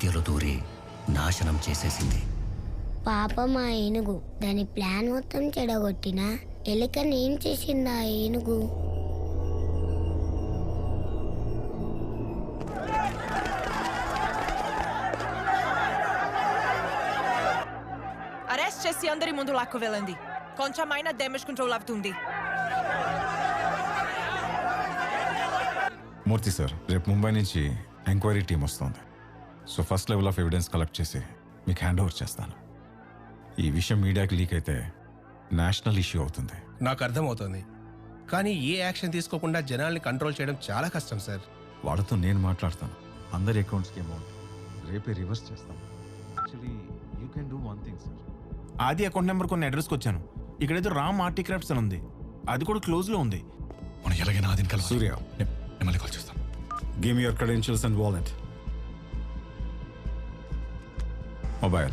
మధ్యలో దూరి నాశనం చేసేసింది. పాపం ఆ ఏనుగు దాని ప్లాన్ మొత్తం చెడగొట్టినా ఎలుకని ఏం చేసిందా ఆ ఏనుగు? అరెస్ట్ చేసి అందరి ముందు లాక్కు వెళ్ళండి. కొంచెమైనా డ్యామేజ్ కంట్రోల్ అవుతుంది. మూర్తి సార్, రేపు ముంబై నుంచి ఎంక్వైరీ టీం వస్తుంది. So first level of evidence collect చేసి మీకు హ్యాండ్ ఓవర్ చేస్తాను. ఈ విషయం మీడియాకి లీక్ అయితే నేషనల్ ఇష్యూ అవుతుంది. నాకు అర్థమవుతుంది, కానీ ఏ యాక్షన్ తీసుకోకుండా జనాల్ని కంట్రోల్ చేయడం చాలా కష్టం సార్. వాళ్ళతో నేను మాట్లాడతాను. అందరి అకౌంట్స్కి అమౌంట్ రేపే రివర్స్ చేస్తాను. Actually you can do one thing sir. ఆది అకౌంట్ నెంబర్ కొన్ని అడ్రస్కి వచ్చాను. ఇక్కడైతే రామ్ ఆర్టీ క్రాఫ్ట్స్ అని ఉంది, అది కూడా క్లోజ్లో ఉంది. మనం ఎలాగైనా ఆదిని కల సూర్య మళ్ళీ కాల్ చేస్తాను. Give me your credentials and wallet. Mobile.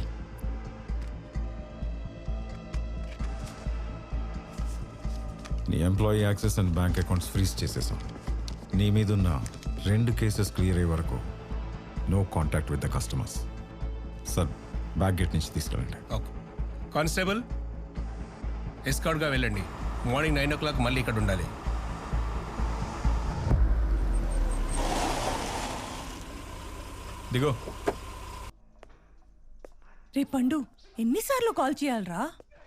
నీ employee access and bank accounts freeze చేసేసాం. నీ మీదున్న 2 కేసెస్ క్లియర్ అయ్యే వరకు no contact with the customers. Sir, back gate నుంచి తీసుకెళ్ళండి. ఓకే కానిస్టేబుల్, ఎస్కార్ట్గా వెళ్ళండి. మార్నింగ్ 9 o'clock మళ్ళీ ఇక్కడ ఉండాలి. దిగో. రే పండు, ఎన్నిసార్లు కాల్ చేయాలరా?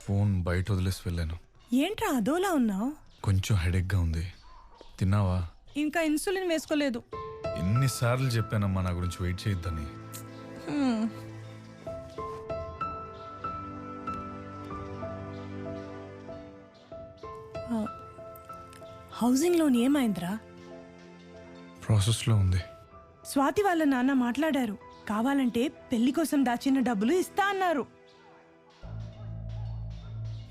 ఫోన్ బయట వదిలేసి వెళ్ళాను. ఏంట్రా అదోలా ఉన్నావు? కొంచెం హెడేక్గా ఉంది. తిన్నావా? ఇంకా ఇన్సులిన్ వేసుకోలేదు. ఎన్నిసార్లు చెప్పానమ్మా నా గురించి వెయిట్ చేయొద్దని. హౌసింగ్ లోన్ ఏమైందిరా? ప్రాసెస్లో ఉంది. స్వాతి వాళ్ళ నాన్న మాట్లాడారు, కావాలంటే పెళ్లి కోసం దాచిన డబ్బులు ఇస్తా అన్నారు.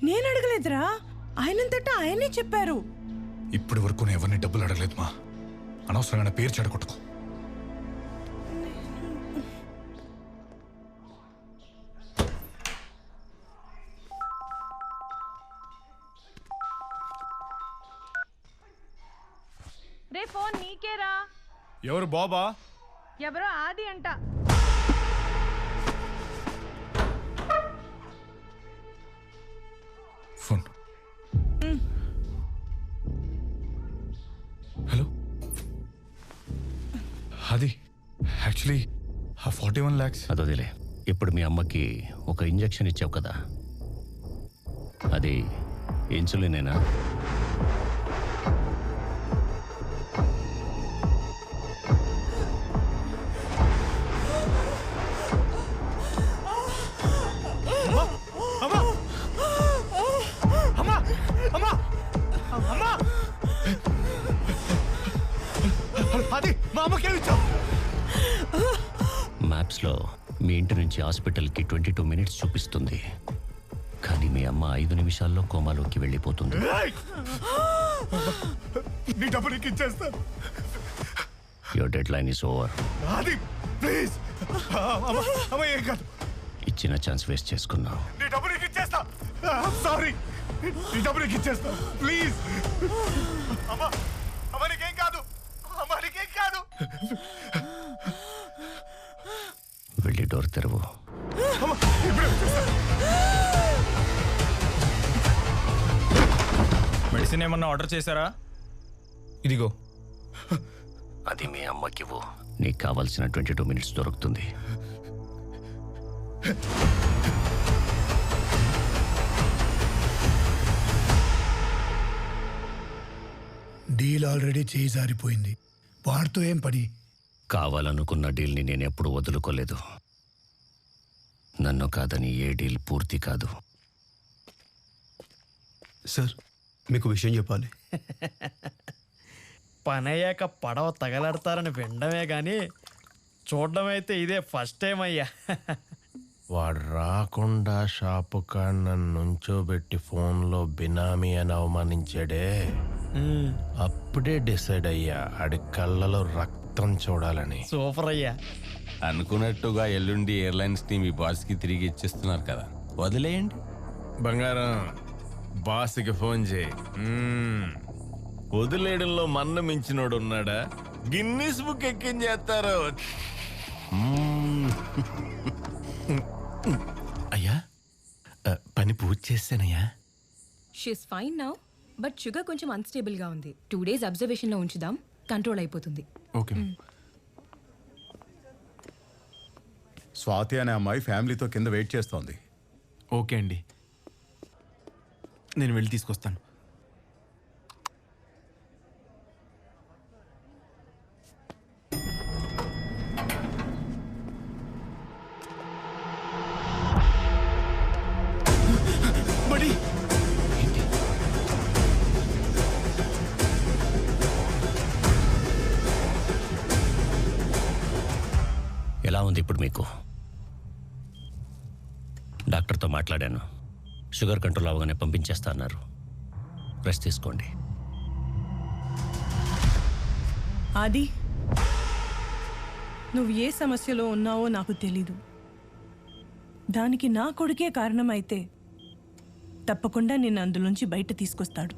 నేను అడగలేదురా, ఆయనంతట ఆయనే చెప్పారు. ఇప్పటి వరకు నేను ఎవరిని డబ్బులు అడగలేదు మా. అనవసరంగా పేరు చెడగొట్టుకో. రే ఫోన్ నీకేరా? ఎవరు బాబా? ఎవరో ఆది అంట. ఫోన్. హలో, అది యాక్చువల్లీ ఆ 41 lakhs. అదొదిలే. ఇప్పుడు మీ అమ్మకి ఒక ఇంజెక్షన్ ఇచ్చావు కదా, అది ఇన్సులినేనా? మ్యాప్స్లో మీ ఇంటి నుంచి హాస్పిటల్కి 22 minutes చూపిస్తుంది, కానీ మీ అమ్మ 5 నిమిషాల్లో కోమాలోకి వెళ్ళిపోతుంది. Your dead line is over. ఇచ్చిన ఛాన్స్ వేస్ట్ చేసుకున్నావు. వెళ్ళి డోర్ తెరవు. మెడిసిన్ ఏమన్నా ఆర్డర్ చేశారా? ఇదిగో. అది మీ అమ్మకివ్వు, నీకు కావాల్సిన 22 minutes దొరుకుతుంది. డీల్ ఆల్రెడీ చేయి జారిపోయింది, వాడితో ఏం పని? కావాలనుకున్న డీల్ని నేను ఎప్పుడు వదులుకోలేదు. నన్ను కాదని ఏ డీల్ పూర్తి కాదు. సార్, మీకు విషయం చెప్పాలి. పనయ్యాక పడవ తగలడతారని వినడమే కానీ చూడడమైతే ఇదే ఫస్ట్ టైం అయ్యా. వాడు రాకుండా షాపు కాడ నన్ను నుంచోబెట్టి ఫోన్లో బినామీ అని అవమానించాడే, అప్పుడే డిసైడ్ అయ్యా ఆడి కళ్ళలో రక్తం చూడాలని. సూపర్ అయ్యా. అనుకున్నట్టుగా ఎల్లుండి ఎయిర్లైన్స్ టీమ్ ఈ బాస్కి తిరిగి ఇచ్చేస్తున్నారు కదా, వదిలేయండి. బంగారం, బాస్కి ఫోన్ చేయి. వదిలేయడంలో మన్న మించినోడు ఉన్నాడా? గిన్నిస్ బుక్ ఎక్కించేస్తారు. ఇచ్చేసానయ్యా. She's fine now, but sugar కొంచెం అన్స్టేబుల్గా ఉంది. 2 days అబ్జర్వేషన్లో ఉంచుదాం, కంట్రోల్ అయిపోతుంది. ఓకే. స్వాతి అనే అమ్మాయి ఫ్యామిలీతో కింద వెయిట్ చేస్తోంది. ఓకే అండి, నేను వెళ్ళి తీసుకొస్తాను. ఎలా ఉంది ఇప్పుడు మీకు? డాక్టర్తో మాట్లాడాను. షుగర్ కంట్రోల్ అవగానే పంపించేస్తా అన్నారు. రెస్ట్ తీసుకోండి. ఆది, నువ్వు ఏ సమస్యలో ఉన్నావో నాకు తెలీదు. దానికి నా కొడుకే కారణమైతే తప్పకుండా నిన్ను అందులోంచి బయట తీసుకొస్తాడు.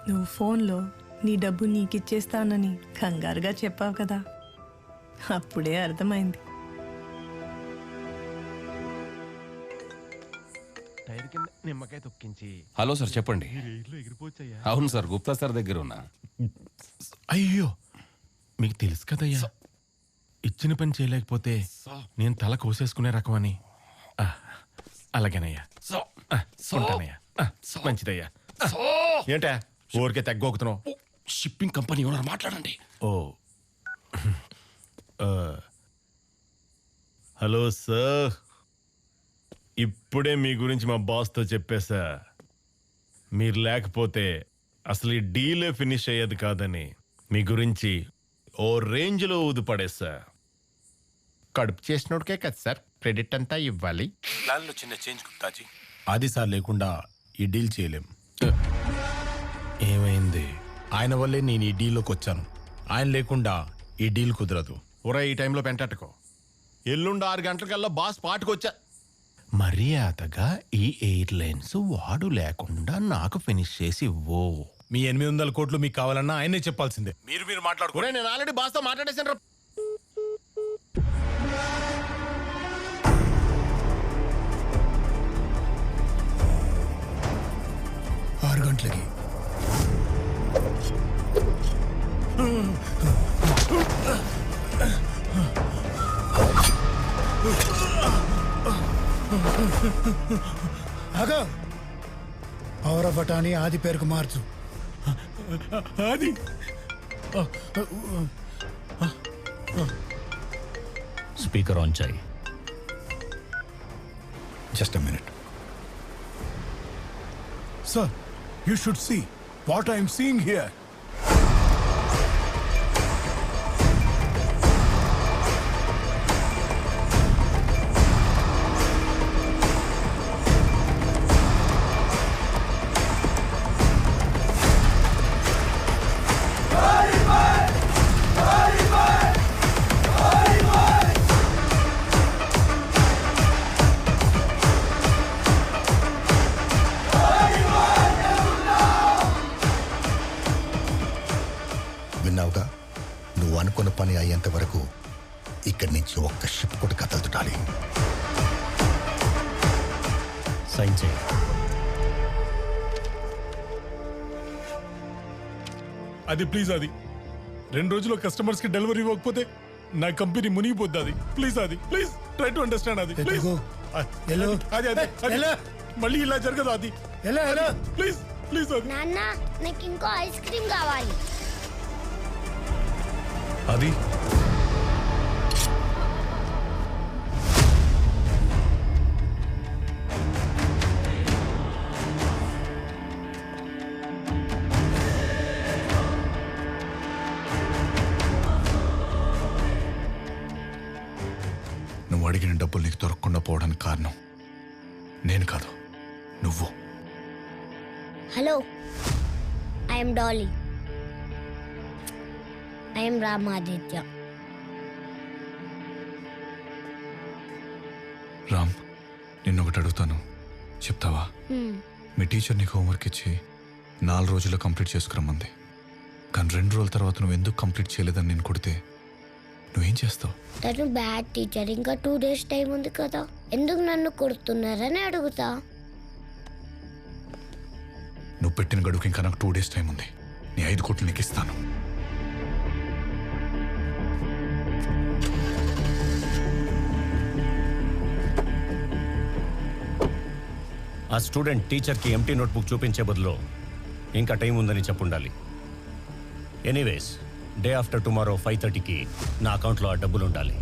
నువ్వు ఫోన్లో నీ డబ్బు నీకిచ్చేస్తానని కంగారుగా చెప్పావు కదా, అప్పుడే అర్థమైంది. నిమ్మకాయ తొక్కించి. హలో సార్, చెప్పండి. అవును సార్, గుప్తా సార్ దగ్గర ఉన్నా. అయ్యో, మీకు తెలుసు కదయ్యా, ఇచ్చిన పని చేయలేకపోతే నేను తల కోసేసుకునే రకం అని. అలాగేనయ్యా, ఉంటానయ్యా. మంచిదయ్యా. ఏంటా ఊరికే తగ్గోకుతున్నావు? షిప్పింగ్ కంపెనీ ఓనర్ మాట్లాడండి. ఓ, హలో సార్, ఇప్పుడే మీ గురించి మా బాస్తో చెప్పేశా. మీరు లేకపోతే అసలు ఈ డీలే ఫినిష్ అయ్యేది కాదని మీ గురించి ఓ రేంజ్లో ఊదిపడేశా. కడుపు చేసినోడికే కదా సార్ క్రెడిట్ అంతా ఇవ్వాలి. ప్లాన్లో చిన్న చేంజ్ గుప్తాజీ. అది సార్ లేకుండా ఈ డీల్ చేయలేం. ఏమైంది? ఆయన వల్లే నేను ఈ డీల్లోకి వచ్చాను. ఆయన లేకుండా ఈ డీల్ కుదరదు. ఒరే, ఈ టైంలో పెంటట్టుకో. ఎల్లుండి 6 గంటలకల్లా బాస్ పాటుకొచ్చా. మర్యాదగా ఈ ఎయిర్లైన్స్ వాడు లేకుండా నాకు ఫినిష్ చేసి ఇవ్వు. మీ 800 కోట్లు మీకు కావాలన్నా ఆయనే చెప్పాల్సిందే. మీరు మాట్లాడుకోరే, నేను ఆల్రెడీ బాస్తో మాట్లాడేసాను రా. 6 గంటలకి ఆగా. పవర్ ఆఫ్ అటానీ ఆది పేరుకు మార్చు. ఆది, స్పీకర్ ఆన్ చేయి. Just a minute. Sir, you should see what I am seeing here. విన్నావుగా, నువ్వు అనుకున్న పని అయ్యేంత వరకు ఇక్కడి నుంచి ఒక్క షిప్ కూడా కదలతుటాలి. సైన్ చేయి. అది ప్లీజ్, అది 2 రోజుల్లో కస్టమర్స్ కి డెలివరీ ఇవ్వకపోతే నా కంపెనీ మునిగిపోద్ది. అది ప్లీజ్, అది ప్లీజ్ ట్రై టు అండర్స్టాండ్. అది ప్లీజ్, అది మళ్ళీ ఇలా జరగదు. అది ప్లీజ్ ప్లీజ్. అది నాన్న, నాకు ఇంకో ఐస్ క్రీమ్ కావాలి. అది నువ్వు అడిగిన డబ్బులు నీకు దొరకకుండా పోవడానికి కారణం నేను కాదు, నువ్వు. Hello, I'm Dolly. I'm Ramaditya. Ram, నిన్నొకటి అడుగుతాను, చెప్తావా? మీ టీచర్ నీకు హోంవర్క్ ఇచ్చి 4 రోజుల్లో కంప్లీట్ చేసుకురమ్మంది. కానీ 2 రోజుల తర్వాత నువ్వు ఎందుకు కంప్లీట్ చేయలేదని నేను కొడితే నువ్వేం చేస్తావు? తను బ్యాడ్ టీచర్, ఇంకా 2 days టైం ఉంది కదా, ఎందుకు నన్ను కొడుతున్నారని అడుగుతా. నువ్వు పెట్టిన గడువుకి ఇంకా నాకు 2 days టైం ఉంది. నీ 5 కోట్లు నీకు ఇస్తాను. ఆ స్టూడెంట్ టీచర్కి ఎంటీ నోట్బుక్ చూపించే బదులు ఇంకా టైం ఉందని చెప్పుండాలి. ఎనీవేస్ డే ఆఫ్టర్ టుమారో 5:30కి నా అకౌంట్లో ఆ డబ్బులు ఉండాలి.